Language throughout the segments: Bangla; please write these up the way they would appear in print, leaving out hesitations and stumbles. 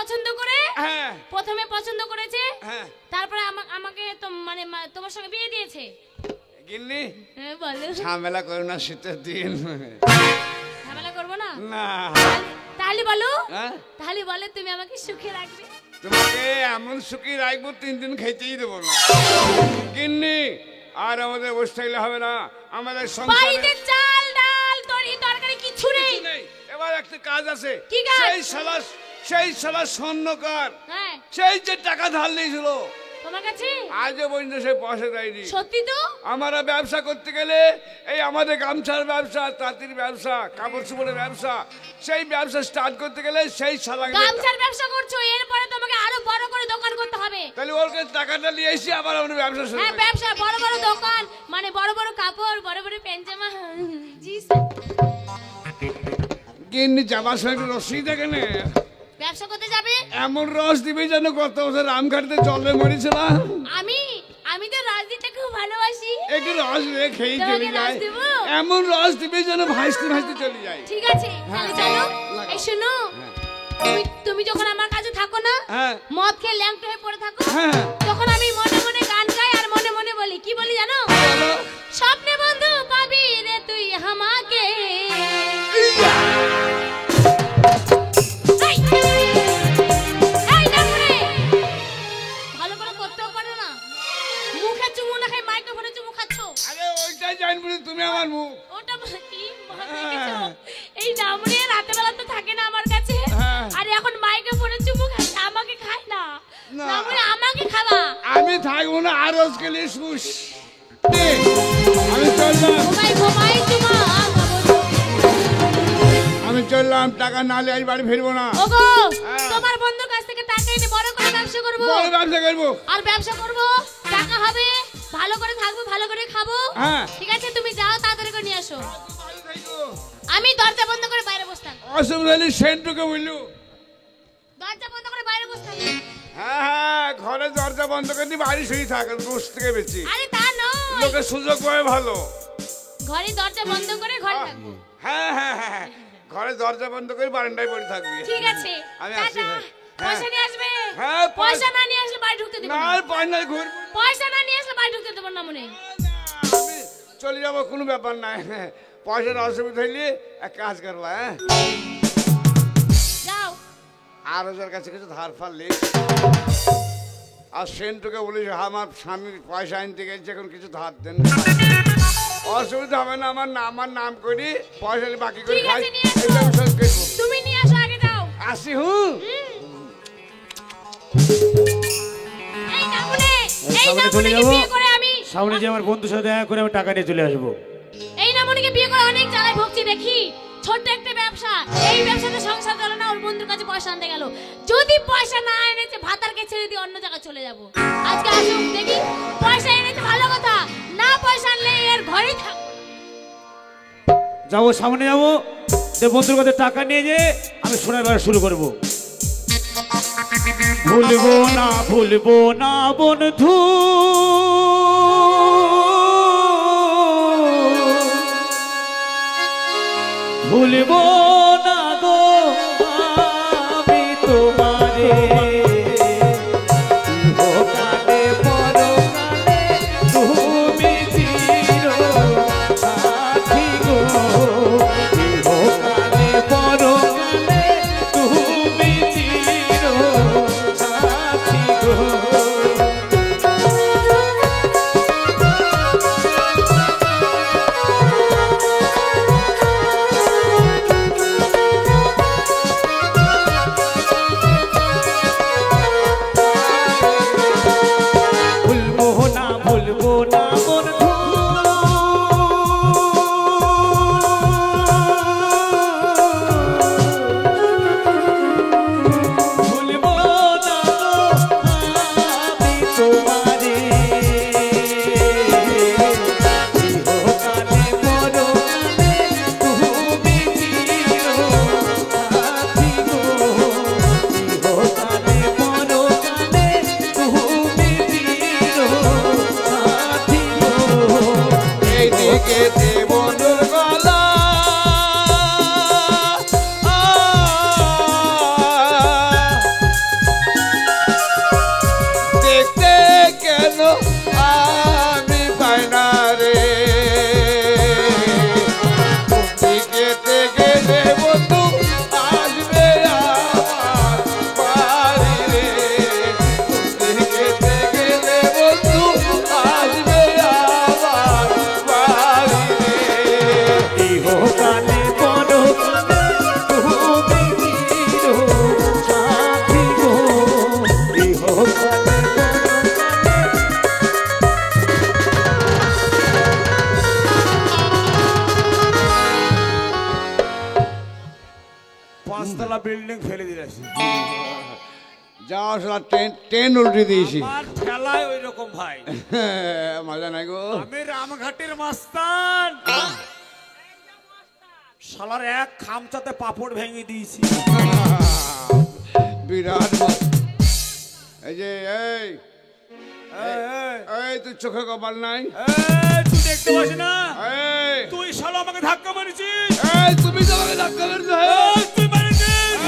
পছন্দ করে হ্যাঁ প্রথমে পছন্দ করেছে হ্যাঁ তারপরে আমাকে তো মানে তোমার সঙ্গে বিয়ে দিয়েছে। গিন্নি হ্যাঁ বলো। ঝামেলা করো না, শীতের দিন। ঝামেলা করবো না। না তাহলে বলো, হ্যাঁ তাহলে বলে তুমি আমাকে সুখে রাখবে। তোমাকে এমন সুখী রাখবো 3 দিন খেতেই দেবো না গিন্নি। আর আমাদের বসে থাকলে হবে না, আমাদের বাড়িতে সংসারে চাল ডাল তরকারি কিছু নেই। কিছু নেই। এবার একটা কাজ আছে। কি কাজ? সেই শালা স্বর্ণকার, হ্যাঁ সেই যে টাকা ধার নিয়েছিল তোমার কাছে আজও পর্যন্ত সে পয়সা দেয়নি। সত্যি তো? আমরা ব্যবসা করতে গেলে এই আমাদের গামছার ব্যবসা, তাঁতির ব্যবসা, কাপড় চোপড়ের ব্যবসা, সেই ব্যবসা স্টার্ট করতে গেলে সেই শালা গামছার ব্যবসা করছো, এরপরে তোমাকে আরো বড় করে দোকান করতে হবে। তাহলে ওর কাছে টাকাটা নিয়ে এসে আবার আমরা ব্যবসা শুরু হ্যাঁ করি। ব্যবসা, বড় বড় দোকান, মানে বড় বড় কাপড়, বড় বড় পেনজামা। জি গিন্নি জামার সঙ্গে একটু রসই দেখে নে, ব্যবসা করতে যাবে? এমন রস দিবি যেন গত বছর রামঘাটতে জলে মরেছিলাম। আমি তো রাজদিতে খুব ভালোবাসি। একটু রস দিয়ে খেয়ে তোমাকে চলে যায়, রস দেবো? এমন রস দিবি যেন ভাসতে ভাসতে চলে যায়। ঠিক আছে তাহলে চলো। লাগাও। এই শোনো, তুমি যখন আমার কাছে থাকো না, হ্যাঁ মদ খেয়ে ল্যাংটো হয়ে পড়ে থাকো, হ্যাঁ তখন আমি মনে মনে গান গাই আর মনে মনে বলি, কি বলি জানো? বলো। স্বপ্নে বন্ধু পাবি রে তুই আমাকে। এই! এই ডাকরে! ভালো করে করতেও পারো না, মুখে চুমু না খাই মাইক্রোফোনে চুমু খাচ্ছ। আরে ওইটাই জানবি না তুমি আমার মুখ। ওটা কি মজা দেখেছো? এই ডামরে রাতে বেলা তো থাকে না আমার কাছে, হ্যাঁ। আর এখন মাইক্রোফোনে চুমু খাচ্ছে, আমাকে খায় না। না। ডামরে আমাকে খাবা। আমি থাকবো না আর রোজ গেলে শুস। আমি চললাম, ঘুমাই চুমা খাবো। আমি চললাম, টাকা নালে আজ বাড়ি ফিরবো না। ওগো, হ্যাঁ। তোমার বন্ধুর কাছ থেকে টাকা এনে বড় করে ব্যবসা করব। বড় ব্যবসা করবো। আর ব্যবসা করব, টাকা হবে, ভালো করে থাকবো, ভালো করে খাবো। হ্যাঁ। ঠিক আছে তুমি যাও, তাড়াতাড়ি করে নিয়ে আসো। আমি দরজা বন্ধ করে বাইরে বসে থাকবো। অসুবিধা হলে সেন্টুকে বললু। দরজা বন্ধ করে বাইরে বসে থাকবো। হ্যাঁ হ্যাঁ, ঘরে দরজা বন্ধ করে দিয়ে বাড়ি শুয়ে থাকেন, বসে থেকে বেশি আরে তা নয়, লোকের সুযোগ পায় ভালো। ঘরে দরজা বন্ধ করে ঘরে থাকবো। হ্যাঁ হ্যাঁ হ্যাঁ হ্যাঁ, ঘরে দরজা বন্ধ করে বারান্দায় পড়ে থাকবি। ঠিক আছে আমি টাটা। আসি, হ্যাঁ। পয়সা নিয়ে আসবে। হ্যাঁ, পয়সা না নিয়ে আসলে বাড়ি ঢুকতে দেবো না না। আর পান্ডায় ঘুরবো। পয়সা না নিয়ে আসলে বাড়ি ঢুকতে দেবো না মনে। আমি চলে যাবো, কোনো ব্যাপার নাই। পয়সার অসুবিধা হইলে এক কাজ করবো, হ্যাঁ যাও। আর ওদের কাছে কিছু ধার ফারলে আর সেন্টুকে বলিস আমার স্বামী পয়সা আনতে গেছে, এখন কিছু ধার দেন। অসুবিধা হবে না, আমার নাম করি, পয়সা বাকি করে ঠিক খাই, আছে, নিয়ে আসো। এটা আমি শোধ করবো। তুমি নিয়ে আসো, আগে যাও। আসি হুঁ। এই নামুনে, এই সামনে চলে নামুনেকে যাবো। বিয়ে করে আমি সামনে যে আমার বন্ধুর সাথে দেখা করে আমি টাকা নিয়ে চলে আসবো। এই নামুনেকে বিয়ে করে অনেক জ্বালায় ভুগছি দেখি। ছোট্ট একটা ব্যবসা, এই ব্যবসাতে সংসার চলে না, ওর বন্ধুর কাছে পয়সা আনতে গেল। যদি পয়সা না এনেছে ভাতারকে ছেড়ে দিয়ে অন্য জায়গায় চলে যাব। আজকে আসুক দেখি, পয়সা এনেছে ভালো কথা, না পয়সা আনলে এর ঘরেই থাক। যাবো, সামনে যাবো, যে বন্ধুর কাছে টাকা নিয়ে যে আমি সোনার ব্যবসা শুরু করবো। ভুলবো না বন্ধু, ভুলবো না গো আমি তোমারে, ইহকালে পরকালে তুমি চিরসাথী গো, ইহকালে পরকালে তুমি চিরসাথী গো। বিল্ডিং ফেলে দিয়েছি। যাও শালা ট্রেন উল্টে দিয়েছি। আমার ঠেলায় ওই রকম ভাই। মজা নাই গো। আমি রামঘাটের মাস্তান, শালার এক খামচাতে পাপড় ভেঙে দিয়েছি। বিরাট এই যে এই এই, এই, এই তুই চোখে কপাল নাই? এই, তুই দেখতে পাস না? এই তুই শালা আমাকে ধাক্কা মারিছিস। এই তুমি তো আমাকে ধাক্কা মেরেছো। এই, তুই মারিছিস।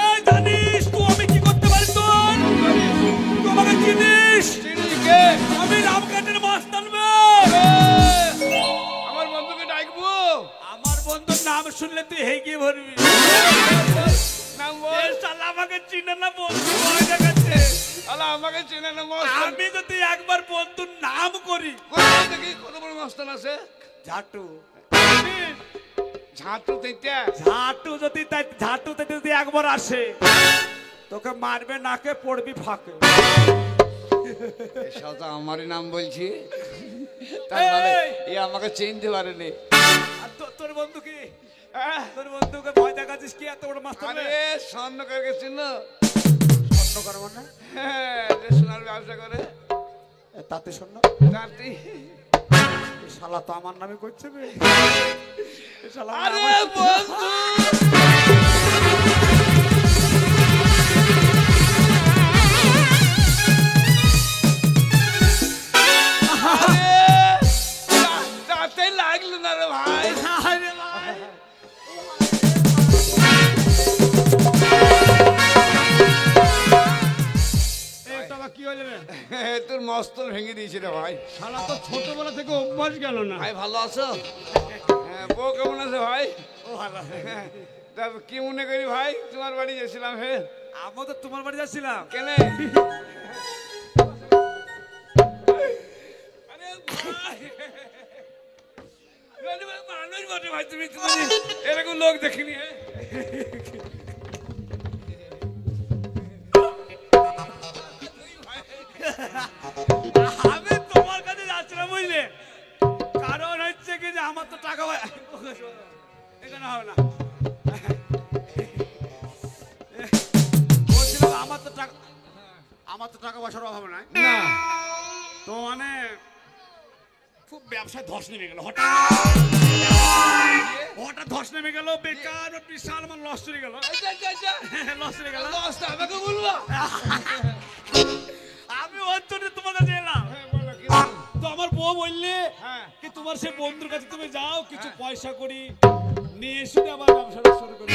এই, জানিস তুই আমি কি করতে পারি তোর? তুই আমাকে চিনিস? চিনি কে? আমি রামঘাটের মাস্তান বে। আমার বন্ধুকে ডাকবো? আমার বন্ধুর নাম শুনলে তুই হেগে ভরবি। নাম বল। এই শালা আমাকে চিনে না, বন্ধু ভয় দেখাচ্ছে। আলা আমাকে চেনে না মস্তান। আমি যদি একবার বন্ধুর নাম করি। কোথায় দেখি কত বড় মস্তান আছে? ঝাটু। ঝাঁটু তেইটা। ঝাটুতে যদি একবার আসে তোকে মারবে নাকে, পড়বি ফাঁকে। এসব তো আমারই নাম বলছি। তার মানে এ আমাকে চিনতে পারেনি। আর তোর বন্ধু কি? তোর বন্ধুকে ভয় দেখাচ্ছিস কি? এত বড় মাস্টার আরে স্বর্ণকার গেছিল না? স্বর্ণ করবো না? হ্যাঁ, যে সোনার ব্যবসা করে। তাতে স্বর্ণ তাঁতি। এই শালা তো আমার নামে করছে বে। এই শালা আরে আমার- বন্ধু তাতে লাগলো না রে ভাই। আরে ভাই। এটা আবার কি হলো রে? তোর মস্তল ভেঙে দিয়েছে রে ভাই। শালা তো ছোটবেলা থেকে অভ্যাস গেল না। ভাই ভালো আছো? হ্যাঁ, বউ কেমন আছে ভাই? ও ভালো। তা কি মনে করি ভাই, তোমার বাড়ি গেছিলাম। হে আমি তো তোমার বাড়ি যাচ্ছিলাম। কেন? আরে ভাই, মানুষ বটে ভাই, তুমি এরকম লোক দেখিনি। হে আমি তোমার কাছে যাচ্ছিলাম বুঝলে, কারণ হচ্ছে কি যে আমার তো টাকা এখানে হবে না। বলছিলাম আমার তো টাকা পয়সার অভাব নাই না তো, মানে খুব ব্যবসায় ধস নেমে গেল। হঠাৎ ধস নেমে গেল, বেকার বিশাল আমার লস চলে গেল। লস চলে গেল। আমাকে বলবো? আমি ওর জন্য তোমার কাছে এলাম। কি তো আমার বউ বললে হ্যাঁ। কি তোমার সেই বন্ধুর কাছে তুমি যাও, কিছু পয়সা করি নিয়ে এসে আমার ব্যবসাটা শুরু করি।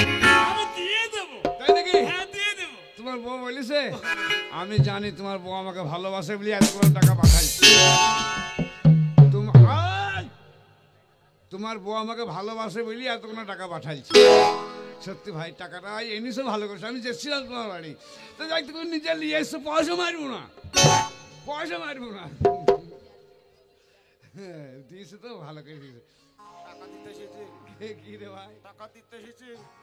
আমি দিয়ে দেবো। তাই নাকি? হ্যাঁ, দিয়ে দেবো। তোমার বউ বলেছে? আমি জানি তোমার বউ আমাকে ভালোবাসে বলে এত করে টাকা পাঠাইছে। তোমার বউ আমাকে ভালোবাসে বলে এত কোনো টাকা পাঠাইছে। সত্যি ভাই, টাকাটা এনেছো ভালো করেছো। আমি যাচ্ছিলাম তোমার বাড়ি, তো যাই তুমি নিজে নিয়ে এসছো। পয়সা মারবো না, পয়সা মারবো না। হ্যাঁ, দিয়েছে তো ভালো করে দিয়েছে। টাকা দিতে এসেছি। কি রে ভাই? টাকা দিতে এসেছি।